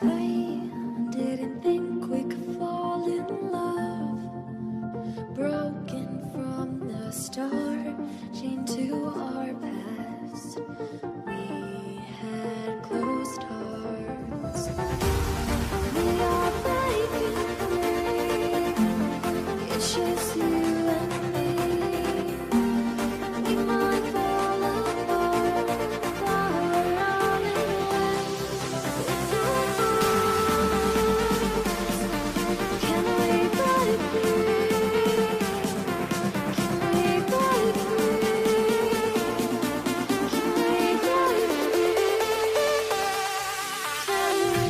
I didn't think we could fall in love. Broken from the start, chained to our past. We had closed hearts. We are breaking free. It's just you and me. We might fall apart, but we're running away. Can we break free? Can we break free? Can we break free? Can we?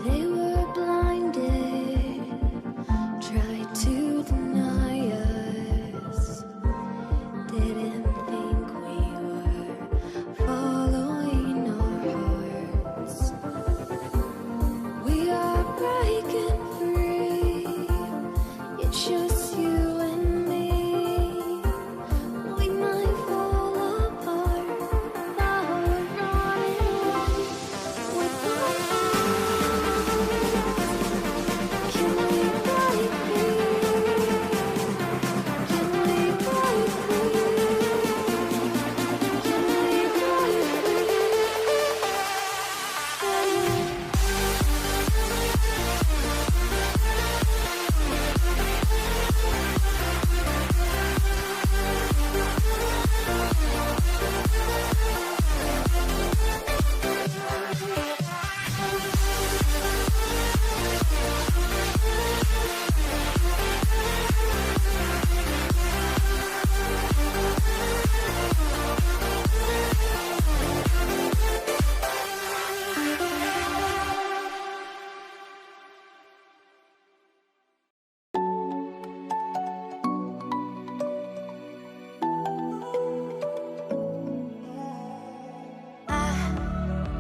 They were blinded, tried to deny us. Didn't think we were following our hearts. We are breaking free. It's just you and me. We might fall apart, but we're running away. We're Can we break free? Can we break free? Can we break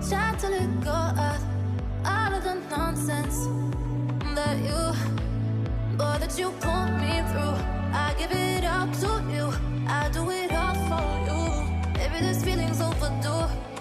Tried to let go of all of the nonsense that you put me through. I give it up to you. I do it all for you. Maybe this feeling's overdue.